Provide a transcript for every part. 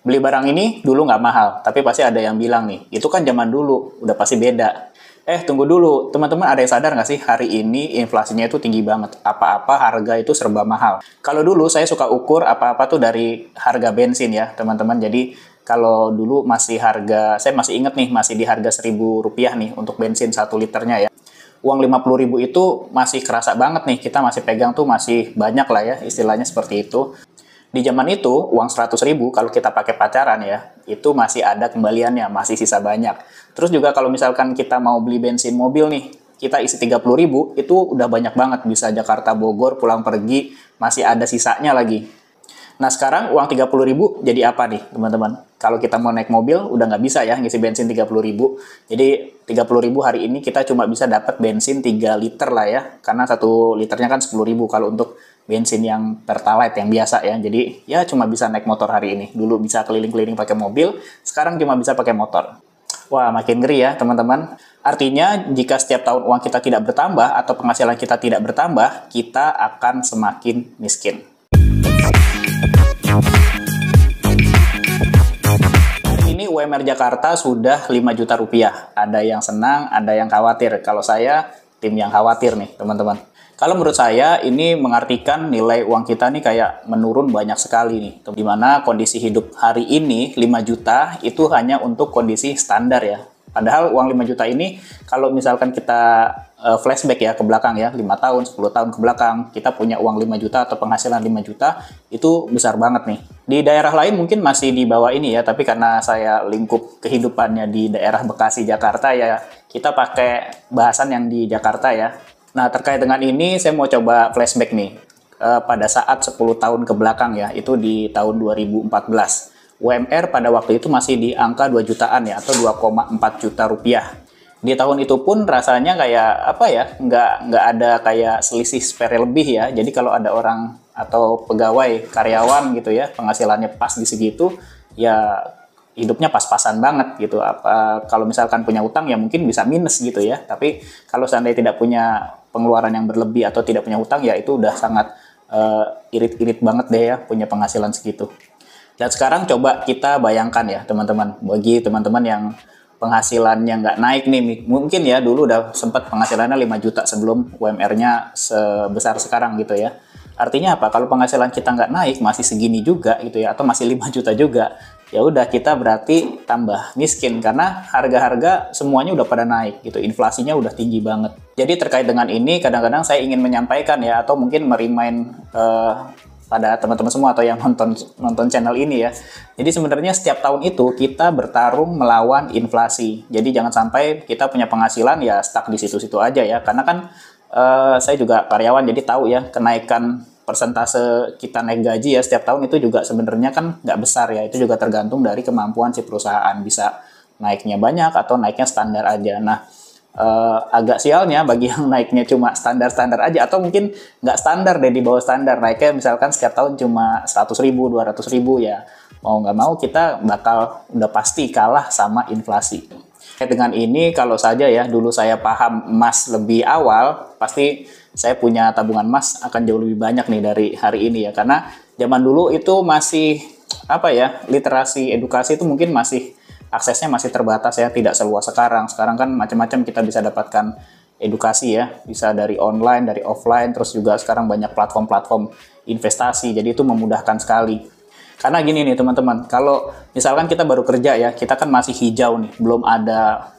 Beli barang ini dulu nggak mahal, tapi pasti ada yang bilang nih, itu kan zaman dulu, udah pasti beda. Tunggu dulu, teman-teman ada yang sadar nggak sih hari ini inflasinya itu tinggi banget. Apa-apa harga itu serba mahal. Kalau dulu saya suka ukur apa-apa tuh dari harga bensin ya, teman-teman. Jadi kalau dulu masih harga, saya masih inget nih, masih di harga Rp1.000 nih untuk bensin 1 liternya ya. Uang 50.000 itu masih kerasa banget nih, kita masih pegang tuh masih banyak lah ya, istilahnya seperti itu. Di zaman itu, uang 100.000 kalau kita pakai pacaran ya, itu masih ada kembaliannya, masih sisa banyak. Terus juga kalau misalkan kita mau beli bensin mobil nih, kita isi 30.000, itu udah banyak banget. Bisa Jakarta Bogor, pulang pergi, masih ada sisanya lagi. Nah sekarang uang 30.000 jadi apa nih teman-teman? Kalau kita mau naik mobil, udah nggak bisa ya ngisi bensin 30.000. Jadi 30.000 hari ini kita cuma bisa dapat bensin 3 liter lah ya. Karena 1 liternya kan 10.000 kalau untuk bensin yang pertalite yang biasa ya. Jadi ya cuma bisa naik motor hari ini. Dulu bisa keliling-keliling pakai mobil, sekarang cuma bisa pakai motor. Wah, makin ngeri ya teman-teman. Artinya jika setiap tahun uang kita tidak bertambah atau penghasilan kita tidak bertambah, kita akan semakin miskin. Ini UMR Jakarta sudah 5 juta rupiah. Ada yang senang, ada yang khawatir. Kalau saya tim yang khawatir nih teman-teman. Kalau menurut saya ini mengartikan nilai uang kita nih kayak menurun banyak sekali nih. Dimana kondisi hidup hari ini 5 juta itu hanya untuk kondisi standar ya. Padahal uang 5 juta ini kalau misalkan kita flashback ya ke belakang ya, 5 tahun, 10 tahun ke belakang, kita punya uang 5 juta atau penghasilan 5 juta, itu besar banget nih. Di daerah lain mungkin masih di bawah ini ya, tapi karena saya lingkup kehidupannya di daerah Bekasi, Jakarta ya, kita pakai bahasan yang di Jakarta ya. Nah, terkait dengan ini saya mau coba flashback nih. Pada saat 10 tahun ke belakang ya, itu di tahun 2014. UMR pada waktu itu masih di angka 2 jutaan ya, atau 2,4 juta rupiah. Di tahun itu pun rasanya kayak apa ya, nggak ada kayak selisih sepele lebih ya. Jadi kalau ada orang atau pegawai, karyawan gitu ya, penghasilannya pas di segitu, ya hidupnya pas-pasan banget gitu. Kalau misalkan punya utang ya mungkin bisa minus gitu ya. Tapi kalau seandainya tidak punya pengeluaran yang berlebih atau tidak punya utang ya itu udah sangat irit-irit banget deh ya punya penghasilan segitu. Dan sekarang coba kita bayangkan ya teman-teman, bagi teman-teman yang penghasilannya nggak naik nih, mungkin ya dulu udah sempat penghasilannya 5 juta sebelum UMR-nya sebesar sekarang gitu ya. Artinya apa? Kalau penghasilan kita nggak naik, masih segini juga gitu ya, atau masih 5 juta juga, ya udah kita berarti tambah miskin karena harga-harga semuanya udah pada naik gitu, inflasinya udah tinggi banget. Jadi terkait dengan ini kadang-kadang saya ingin menyampaikan ya, atau mungkin merimain pada teman-teman semua atau yang nonton channel ini ya. Jadi sebenarnya setiap tahun itu kita bertarung melawan inflasi. Jadi jangan sampai kita punya penghasilan ya stuck di situ-situ aja ya. Karena kan saya juga karyawan jadi tahu ya kenaikan persentase kita naik gaji ya setiap tahun itu juga sebenarnya kan nggak besar ya. Itu juga tergantung dari kemampuan si perusahaan, bisa naiknya banyak atau naiknya standar aja. Nah, agak sialnya bagi yang naiknya cuma standar-standar aja atau mungkin nggak standar deh, di bawah standar, naiknya misalkan setiap tahun cuma 100.000, 200.000 ya mau nggak mau kita bakal udah pasti kalah sama inflasi. Dengan ini kalau saja ya dulu saya paham emas lebih awal, pasti saya punya tabungan emas akan jauh lebih banyak nih dari hari ini ya, karena zaman dulu itu masih apa ya, literasi edukasi itu mungkin masih aksesnya masih terbatas ya, tidak seluas sekarang. Sekarang kan macam-macam kita bisa dapatkan edukasi ya, bisa dari online, dari offline, terus juga sekarang banyak platform-platform investasi, jadi itu memudahkan sekali. Karena gini nih teman-teman, kalau misalkan kita baru kerja ya, kita kan masih hijau nih, belum ada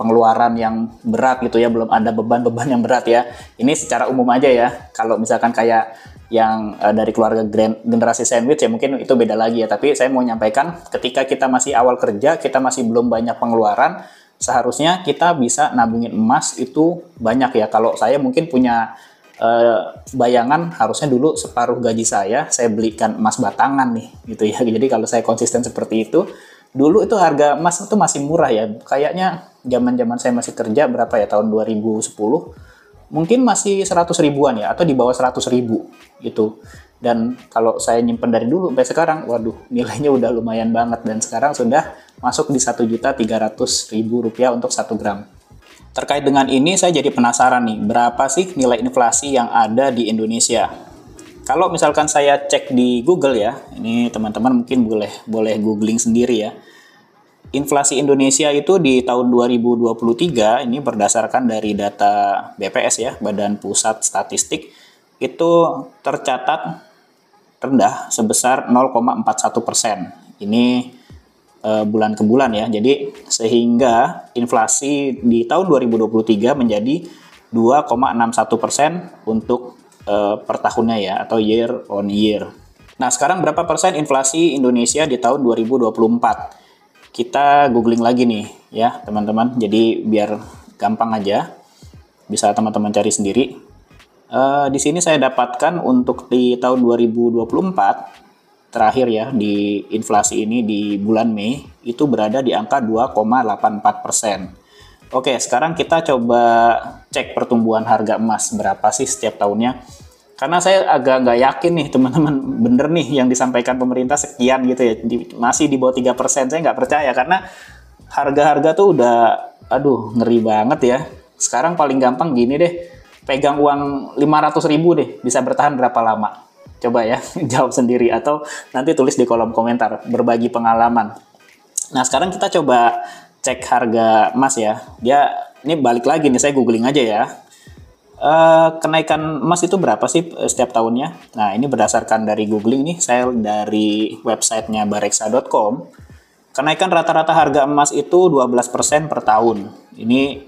pengeluaran yang berat gitu ya, belum ada beban-beban yang berat ya. Ini secara umum aja ya, kalau misalkan kayak yang dari keluarga generasi sandwich ya mungkin itu beda lagi ya, tapi saya mau nyampaikan ketika kita masih awal kerja, kita masih belum banyak pengeluaran, seharusnya kita bisa nabungin emas itu banyak ya. Kalau saya mungkin punya bayangan harusnya dulu separuh gaji saya belikan emas batangan nih gitu ya. Jadi kalau saya konsisten seperti itu, dulu itu harga emas itu masih murah ya, kayaknya zaman-zaman saya masih kerja berapa ya, tahun 2010 mungkin masih 100 ribuan ya, atau di bawah 100 ribu gitu. Dan kalau saya nyimpen dari dulu sampai sekarang, waduh nilainya udah lumayan banget, dan sekarang sudah masuk di 1.300.000 rupiah untuk 1 gram. Terkait dengan ini saya jadi penasaran nih, berapa sih nilai inflasi yang ada di Indonesia? Kalau misalkan saya cek di Google ya, ini teman-teman mungkin boleh googling sendiri ya. Inflasi Indonesia itu di tahun 2023 ini berdasarkan dari data BPS ya, Badan Pusat Statistik, itu tercatat rendah sebesar 0,41%. Ini bulan ke bulan ya. Jadi sehingga inflasi di tahun 2023 menjadi 2,61% untuk per tahunnya ya, atau year on year. Nah, sekarang berapa persen inflasi Indonesia di tahun 2024? Kita googling lagi nih ya teman-teman, jadi biar gampang aja, bisa teman-teman cari sendiri. Di sini saya dapatkan untuk di tahun 2024 terakhir ya, di inflasi ini di bulan Mei itu berada di angka 2,84%. Oke, sekarang kita coba cek pertumbuhan harga emas berapa sih setiap tahunnya. Karena saya agak nggak yakin nih teman-teman, bener nih yang disampaikan pemerintah sekian gitu ya, masih di bawah 3%, saya nggak percaya karena harga-harga tuh udah, aduh ngeri banget ya. Sekarang paling gampang gini deh, pegang uang 500.000 deh, bisa bertahan berapa lama? Coba ya, jawab sendiri atau nanti tulis di kolom komentar, berbagi pengalaman. Nah sekarang kita coba cek harga emas ya, ini balik lagi nih, saya googling aja ya. Kenaikan emas itu berapa sih setiap tahunnya? Nah, ini berdasarkan dari googling nih, saya dari websitenya bareksa.com. Kenaikan rata-rata harga emas itu 12% per tahun. Ini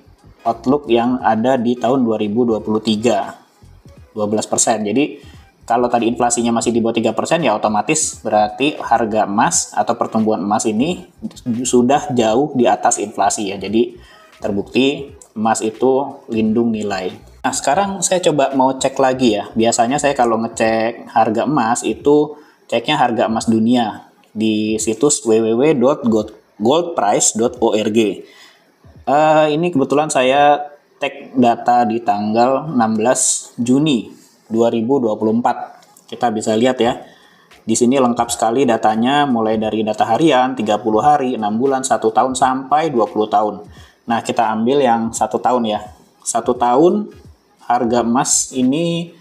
outlook yang ada di tahun 2023. 12%. Jadi, kalau tadi inflasinya masih di bawah 3%, ya otomatis berarti harga emas atau pertumbuhan emas ini sudah jauh di atas inflasi ya. Jadi, terbukti emas itu lindung nilai. Nah, sekarang saya coba mau cek lagi ya. Biasanya saya kalau ngecek harga emas itu ceknya harga emas dunia di situs www.goldprice.org. Ini kebetulan saya tag data di tanggal 16 Juni 2024. Kita bisa lihat ya. Di sini lengkap sekali datanya, mulai dari data harian, 30 hari, 6 bulan, 1 tahun, sampai 20 tahun. Nah, kita ambil yang 1 tahun ya. 1 tahun harga emas ini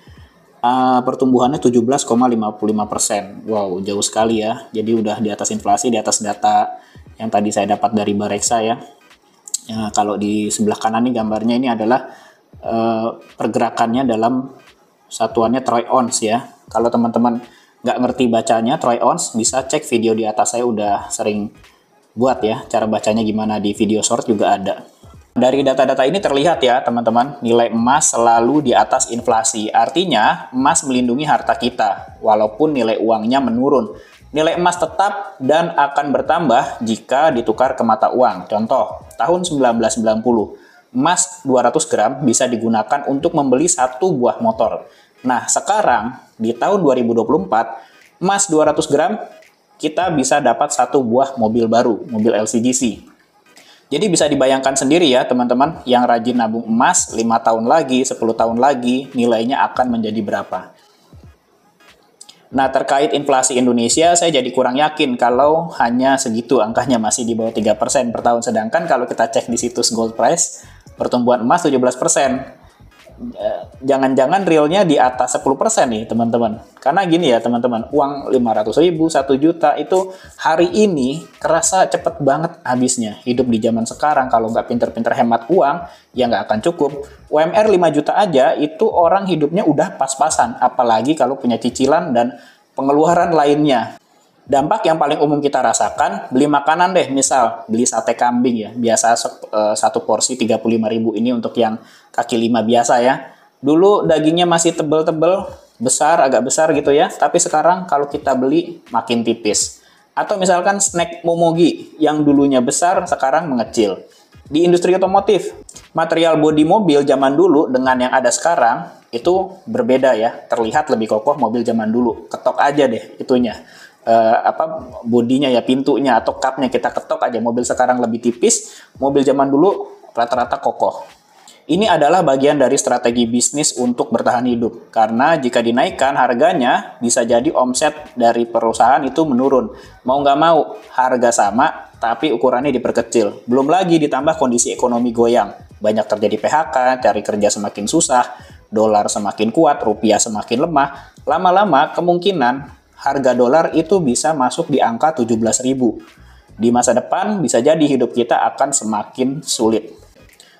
pertumbuhannya 17,55%. Wow, jauh sekali ya. Jadi udah di atas inflasi, di atas data yang tadi saya dapat dari Bareksa ya. Kalau di sebelah kanan nih gambarnya, ini adalah pergerakannya dalam satuannya troy ounce ya. Kalau teman-teman nggak ngerti bacanya troy ounce, bisa cek video di atas, saya udah sering buat ya. Cara bacanya gimana di video short juga ada. Dari data-data ini terlihat ya teman-teman, nilai emas selalu di atas inflasi. Artinya emas melindungi harta kita, walaupun nilai uangnya menurun. Nilai emas tetap dan akan bertambah jika ditukar ke mata uang. Contoh, tahun 1990, emas 200 gram bisa digunakan untuk membeli 1 buah motor. Nah, sekarang di tahun 2024, emas 200 gram kita bisa dapat 1 buah mobil baru, mobil LCGC. Jadi bisa dibayangkan sendiri ya teman-teman, yang rajin nabung emas 5 tahun lagi, 10 tahun lagi, nilainya akan menjadi berapa. Nah, terkait inflasi Indonesia, saya jadi kurang yakin kalau hanya segitu angkanya, masih di bawah 3% per tahun. Sedangkan kalau kita cek di situs Gold Price, pertumbuhan emas 17%. Jangan-jangan realnya di atas 10% nih teman-teman. Karena gini ya teman-teman, uang 500.000, 1 juta itu hari ini kerasa cepet banget habisnya. Hidup di zaman sekarang kalau nggak pinter-pinter hemat uang, ya nggak akan cukup. UMR 5 juta aja itu orang hidupnya udah pas-pasan. Apalagi kalau punya cicilan dan pengeluaran lainnya. Dampak yang paling umum kita rasakan, beli makanan deh, misal beli sate kambing ya, biasa 1 porsi 35.000, ini untuk yang kaki 5 biasa ya. Dulu dagingnya masih tebel-tebel, agak besar gitu ya, tapi sekarang kalau kita beli makin tipis. Atau misalkan snack momogi yang dulunya besar, sekarang mengecil. Di industri otomotif, material bodi mobil zaman dulu dengan yang ada sekarang itu berbeda ya, terlihat lebih kokoh mobil zaman dulu. Ketok aja deh itunya. Bodinya ya, pintunya atau kapnya kita ketok aja. Mobil sekarang lebih tipis, mobil zaman dulu rata-rata kokoh. Ini adalah bagian dari strategi bisnis untuk bertahan hidup. Karena jika dinaikkan harganya, bisa jadi omset dari perusahaan itu menurun. Mau nggak mau, harga sama, tapi ukurannya diperkecil. Belum lagi ditambah kondisi ekonomi goyang. Banyak terjadi PHK, cari kerja semakin susah, dolar semakin kuat, rupiah semakin lemah. lama-lama kemungkinan harga dolar itu bisa masuk di angka 17.000. Di masa depan bisa jadi hidup kita akan semakin sulit.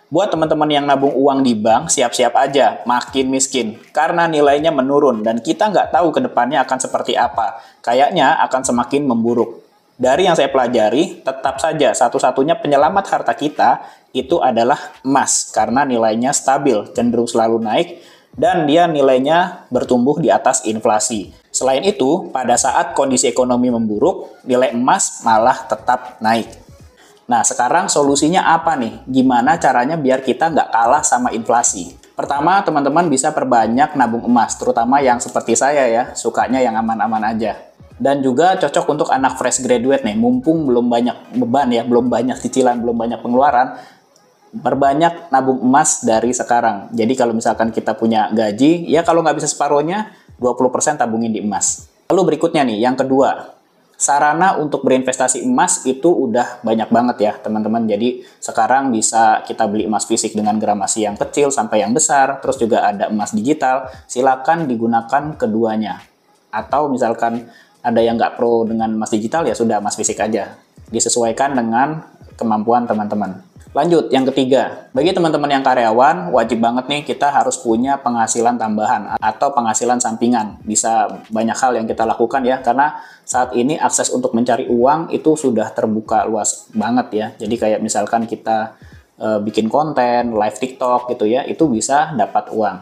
Buat teman-teman yang nabung uang di bank, siap-siap aja makin miskin karena nilainya menurun dan kita nggak tahu ke depannya akan seperti apa. Kayaknya akan semakin memburuk. Dari yang saya pelajari, tetap saja satu-satunya penyelamat harta kita itu adalah emas karena nilainya stabil, cenderung selalu naik, dan dia nilainya bertumbuh di atas inflasi. Selain itu, pada saat kondisi ekonomi memburuk, nilai emas malah tetap naik. Nah, sekarang solusinya apa nih? Gimana caranya biar kita nggak kalah sama inflasi? Pertama, teman-teman bisa perbanyak nabung emas, terutama yang seperti saya ya, sukanya yang aman-aman aja. Dan juga cocok untuk anak fresh graduate nih, mumpung belum banyak beban ya, belum banyak cicilan, belum banyak pengeluaran, perbanyak nabung emas dari sekarang. Jadi kalau misalkan kita punya gaji, ya kalau nggak bisa separuhnya, 20% tabungin di emas. Lalu berikutnya nih, yang kedua, sarana untuk berinvestasi emas itu udah banyak banget ya teman-teman. Jadi sekarang bisa kita beli emas fisik dengan gramasi yang kecil sampai yang besar, terus juga ada emas digital, silakan digunakan keduanya. Atau misalkan ada yang nggak pro dengan emas digital, ya sudah emas fisik aja. Disesuaikan dengan kemampuan teman-teman. Lanjut, yang ketiga, bagi teman-teman yang karyawan, wajib banget nih kita harus punya penghasilan tambahan atau penghasilan sampingan. Bisa banyak hal yang kita lakukan ya, karena saat ini akses untuk mencari uang itu sudah terbuka luas banget ya. Jadi kayak misalkan kita bikin konten, live TikTok gitu ya, itu bisa dapat uang.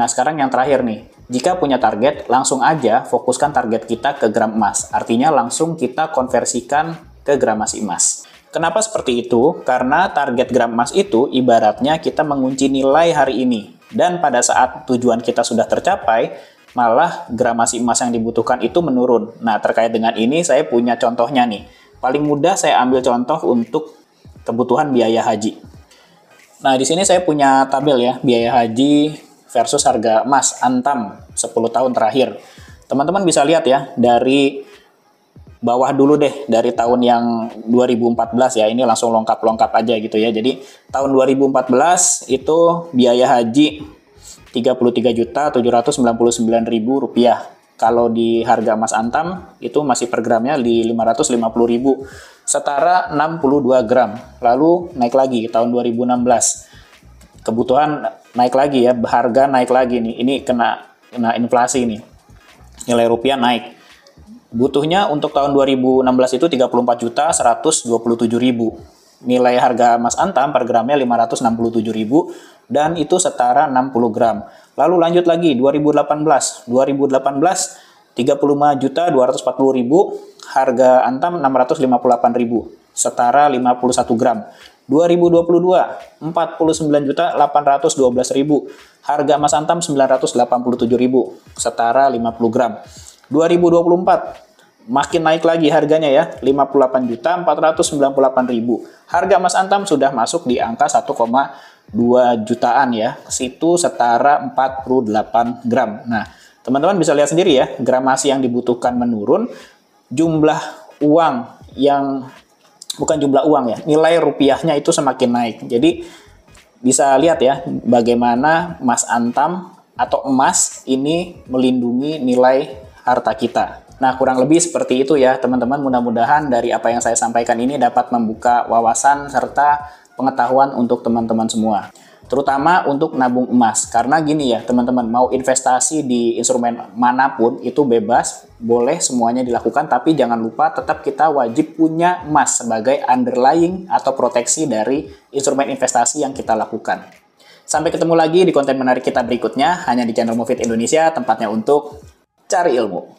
Nah sekarang yang terakhir nih, jika punya target, langsung aja fokuskan target kita ke gram emas. Artinya langsung kita konversikan ke gramasi emas. Kenapa seperti itu? Karena target gram emas itu ibaratnya kita mengunci nilai hari ini. Dan pada saat tujuan kita sudah tercapai, malah gramasi emas yang dibutuhkan itu menurun. Nah, terkait dengan ini saya punya contohnya nih. Paling mudah saya ambil contoh untuk kebutuhan biaya haji. Nah, di sini saya punya tabel ya, biaya haji versus harga emas Antam 10 tahun terakhir. Teman-teman bisa lihat ya, dari bawah dulu deh, dari tahun yang 2014 ya, ini langsung lengkap-lengkap aja gitu ya. Jadi tahun 2014 itu biaya haji Rp33.799.000. Kalau di harga emas Antam itu masih per gramnya di 550.000, setara 62 gram. Lalu naik lagi tahun 2016. Kebutuhan naik lagi ya, harga naik lagi nih. Ini kena inflasi nih. Nilai rupiah naik. Butuhnya untuk tahun 2016 itu 34.127.000. Nilai harga emas Antam per gramnya 567.000 dan itu setara 60 gram. Lalu lanjut lagi 2018. 35.240.000, harga Antam 658.000, setara 51 gram. 2022 49.812.000, harga emas Antam 987.000, setara 50 gram. 2024 makin naik lagi harganya ya, 58.498.000. Harga emas Antam sudah masuk di angka 1,2 jutaan ya. Situ setara 48 gram. Nah, teman-teman bisa lihat sendiri ya, gramasi yang dibutuhkan menurun, jumlah uang yang bukan jumlah uang ya, nilai rupiahnya itu semakin naik. Jadi bisa lihat ya bagaimana emas Antam atau emas ini melindungi nilai harta kita. Nah, kurang lebih seperti itu ya teman-teman. Mudah-mudahan dari apa yang saya sampaikan ini dapat membuka wawasan serta pengetahuan untuk teman-teman semua. Terutama untuk nabung emas. Karena gini ya teman-teman, mau investasi di instrumen manapun itu bebas, boleh semuanya dilakukan, tapi jangan lupa tetap kita wajib punya emas sebagai underlying atau proteksi dari instrumen investasi yang kita lakukan. Sampai ketemu lagi di konten menarik kita berikutnya, hanya di channel Mufid Indonesia, tempatnya untuk cari ilmu.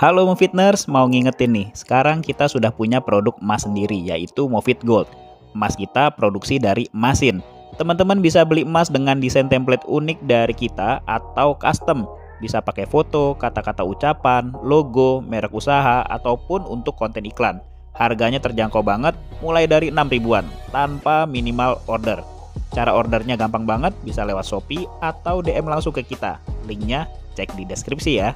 Halo Mufidners, mau ngingetin nih, sekarang kita sudah punya produk emas sendiri, yaitu Mufid Gold. Emas kita produksi dari Emasin. Teman-teman bisa beli emas dengan desain template unik dari kita atau custom. Bisa pakai foto, kata-kata ucapan, logo, merek usaha, ataupun untuk konten iklan. Harganya terjangkau banget, mulai dari 6 ribuan, tanpa minimal order. Cara ordernya gampang banget, bisa lewat Shopee atau DM langsung ke kita. Linknya cek di deskripsi ya.